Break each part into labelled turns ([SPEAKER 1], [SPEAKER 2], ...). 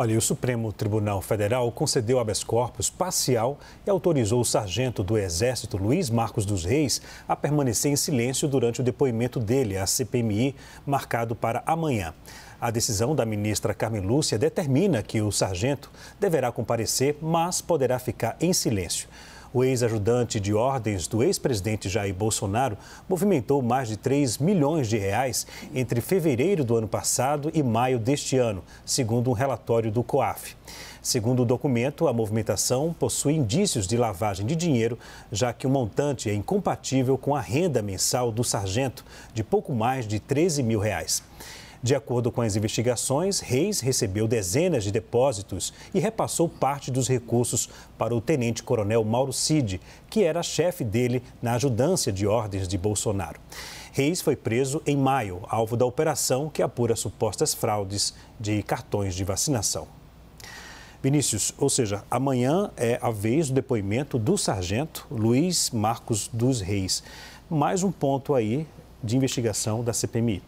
[SPEAKER 1] Olha, e o Supremo Tribunal Federal concedeu habeas corpus parcial e autorizou o sargento do Exército, Luiz Marcos dos Reis, a permanecer em silêncio durante o depoimento dele à CPMI, marcado para amanhã. A decisão da ministra Carmen Lúcia determina que o sargento deverá comparecer, mas poderá ficar em silêncio. O ex-ajudante de ordens do ex-presidente Jair Bolsonaro movimentou mais de 3 milhões de reais entre fevereiro do ano passado e maio deste ano, segundo um relatório do COAF. Segundo o documento, a movimentação possui indícios de lavagem de dinheiro, já que o montante é incompatível com a renda mensal do sargento, de pouco mais de 13 mil reais. De acordo com as investigações, Reis recebeu dezenas de depósitos e repassou parte dos recursos para o tenente-coronel Mauro Cid, que era chefe dele na ajudância de ordens de Bolsonaro. Reis foi preso em maio, alvo da operação que apura supostas fraudes de cartões de vacinação. Vinícius, ou seja, amanhã é a vez do depoimento do sargento Luiz Marcos dos Reis. Mais um ponto aí de investigação da CPMI.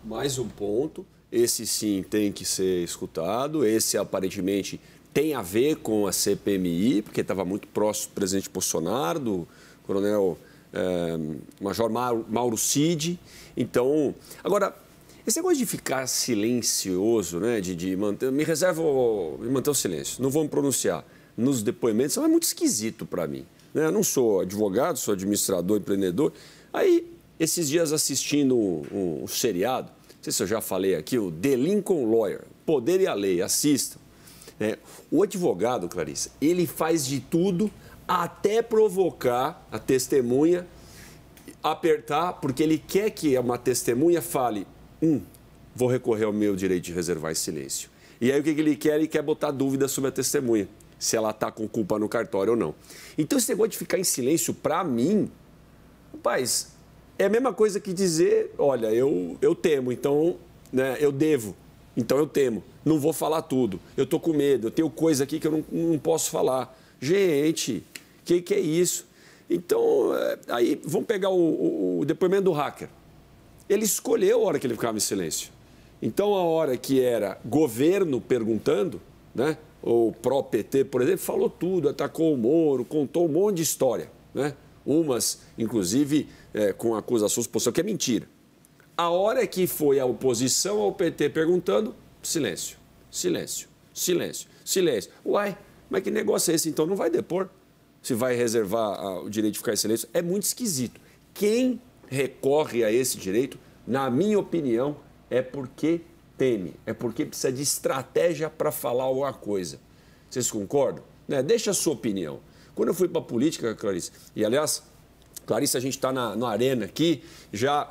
[SPEAKER 2] Mais um ponto, esse sim tem que ser escutado, esse aparentemente tem a ver com a CPMI, porque estava muito próximo do presidente Bolsonaro, do coronel Major Mauro Cid. Então, agora, esse negócio de ficar silencioso, né, de manter, me manter o silêncio, não vou me pronunciar nos depoimentos, isso é muito esquisito para mim. Né? Eu não sou advogado, sou administrador, empreendedor. Aí, esses dias assistindo um seriado, não sei se eu já falei aqui, o The Lincoln Lawyer, Poder e a Lei, assistam. O advogado, Clarissa, ele faz de tudo até provocar a testemunha, apertar, porque ele quer que uma testemunha fale, vou recorrer ao meu direito de reservar esse silêncio. E aí o que ele quer? Ele quer botar dúvida sobre a testemunha, se ela está com culpa no cartório ou não. Então esse negócio de ficar em silêncio, para mim, rapaz, é a mesma coisa que dizer, olha, eu temo, então, né, eu devo, então eu temo, não vou falar tudo, eu estou com medo, eu tenho coisa aqui que eu não posso falar. Gente, que é isso? Então, aí vamos pegar o depoimento do hacker. Ele escolheu a hora que ele ficava em silêncio. Então, a hora que era governo perguntando, né, ou pró-PT, por exemplo, falou tudo, atacou o Moro, contou um monte de história, né? Umas, inclusive, com acusações de posição, que é mentira. A hora que foi a oposição ao PT perguntando, silêncio, silêncio, silêncio, silêncio. Uai, mas que negócio é esse? Então não vai depor, se vai reservar o direito de ficar em silêncio. É muito esquisito. Quem recorre a esse direito, na minha opinião, é porque teme, é porque precisa de estratégia para falar alguma coisa. Vocês concordam? Né? Deixa a sua opinião. Quando eu fui para a política, Clarissa, e aliás, Clarissa, a gente está na arena aqui, já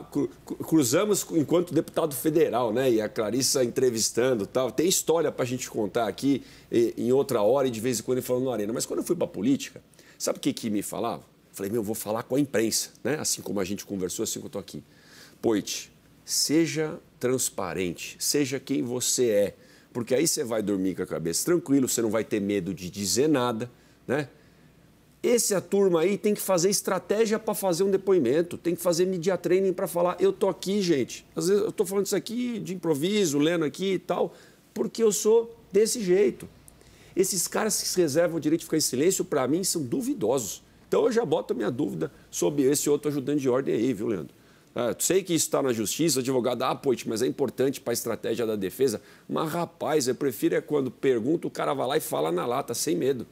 [SPEAKER 2] cruzamos enquanto deputado federal, né? E a Clarissa entrevistando e tal. Tem história para a gente contar aqui em outra hora e de vez em quando falando na arena. Mas quando eu fui para a política, sabe o que me falava? Falei, eu vou falar com a imprensa, né? Assim como a gente conversou, assim que eu estou aqui. Poit, seja transparente, seja quem você é, porque aí você vai dormir com a cabeça tranquilo, você não vai ter medo de dizer nada, né? Essa turma aí tem que fazer estratégia para fazer um depoimento, tem que fazer media training para falar, eu tô aqui, gente. Às vezes eu tô falando isso aqui de improviso, lendo aqui e tal, porque eu sou desse jeito. Esses caras que se reservam o direito de ficar em silêncio, para mim, são duvidosos. Então eu já boto a minha dúvida sobre esse outro ajudante de ordem aí, viu, Leandro? Sei que isso está na justiça, advogado, Poit, mas é importante para a estratégia da defesa. Mas, rapaz, eu prefiro quando pergunta, o cara vai lá e fala na lata, sem medo.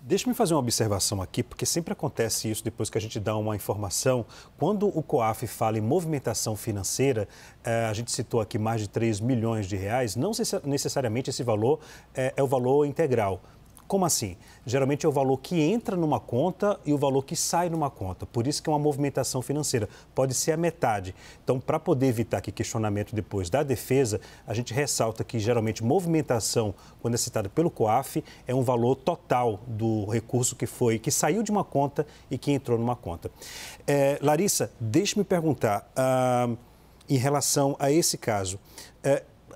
[SPEAKER 1] Deixa-me fazer uma observação aqui, porque sempre acontece isso depois que a gente dá uma informação. Quando o COAF fala em movimentação financeira, a gente citou aqui mais de 3 milhões de reais, não necessariamente esse valor é o valor integral. Como assim? Geralmente é o valor que entra numa conta e o valor que sai numa conta. Por isso que é uma movimentação financeira. Pode ser a metade. Então, para poder evitar aqui questionamento depois da defesa, a gente ressalta que geralmente movimentação, quando é citada pelo COAF, é um valor total do recurso que saiu de uma conta e que entrou numa conta. Larissa, deixe-me perguntar em relação a esse caso.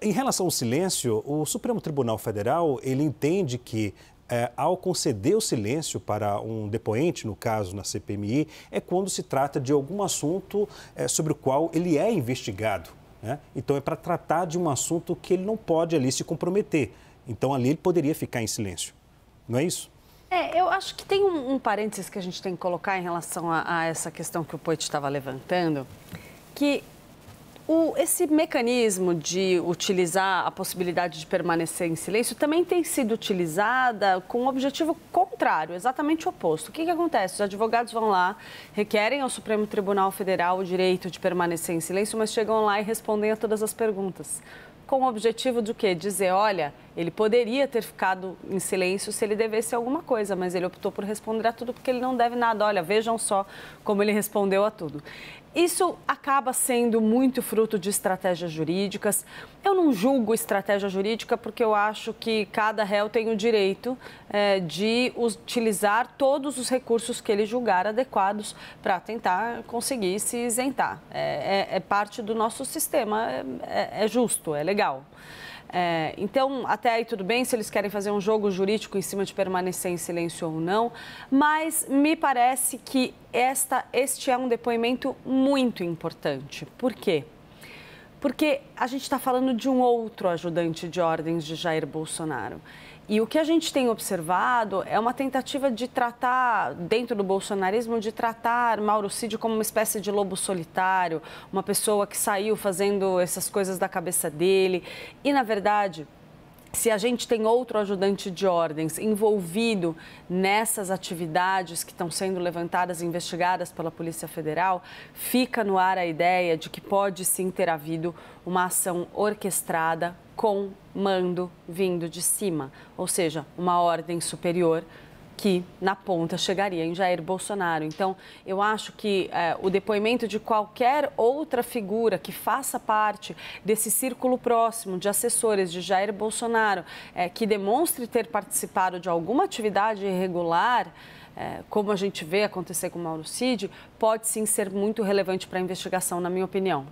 [SPEAKER 1] Em relação ao silêncio, o Supremo Tribunal Federal, ele entende que ao conceder o silêncio para um depoente, no caso na CPMI, é quando se trata de algum assunto sobre o qual ele é investigado. né? Então é para tratar de um assunto que ele não pode ali se comprometer. Então ali ele poderia ficar em silêncio, não é isso?
[SPEAKER 3] Eu acho que tem um parênteses que a gente tem que colocar em relação a essa questão que o Poit estava levantando, que esse mecanismo de utilizar a possibilidade de permanecer em silêncio também tem sido utilizada com um objetivo contrário, exatamente o oposto. O que acontece? Os advogados vão lá, requerem ao Supremo Tribunal Federal o direito de permanecer em silêncio, mas chegam lá e respondem a todas as perguntas. Com o objetivo de quê? Dizer, olha, ele poderia ter ficado em silêncio se ele devesse alguma coisa, mas ele optou por responder a tudo porque ele não deve nada. Olha, vejam só como ele respondeu a tudo. Isso acaba sendo muito fruto de estratégias jurídicas. Eu não julgo estratégia jurídica porque eu acho que cada réu tem o direito de utilizar todos os recursos que ele julgar adequados para tentar conseguir se isentar. É parte do nosso sistema, é justo, é legal. Então, até aí tudo bem se eles querem fazer um jogo jurídico em cima de permanecer em silêncio ou não, mas me parece que este é um depoimento muito importante. Por quê? Porque a gente está falando de um outro ajudante de ordens de Jair Bolsonaro. E o que a gente tem observado é uma tentativa de tratar, dentro do bolsonarismo, de tratar Mauro Cid como uma espécie de lobo solitário, uma pessoa que saiu fazendo essas coisas da cabeça dele. E, na verdade, se a gente tem outro ajudante de ordens envolvido nessas atividades que estão sendo levantadas e investigadas pela Polícia Federal, fica no ar a ideia de que pode sim ter havido uma ação orquestrada com mando vindo de cima, ou seja, uma ordem superior que, na ponta, chegaria em Jair Bolsonaro. Então, eu acho que o depoimento de qualquer outra figura que faça parte desse círculo próximo de assessores de Jair Bolsonaro, que demonstre ter participado de alguma atividade irregular, como a gente vê acontecer com o Mauro Cid, pode sim ser muito relevante para a investigação, na minha opinião.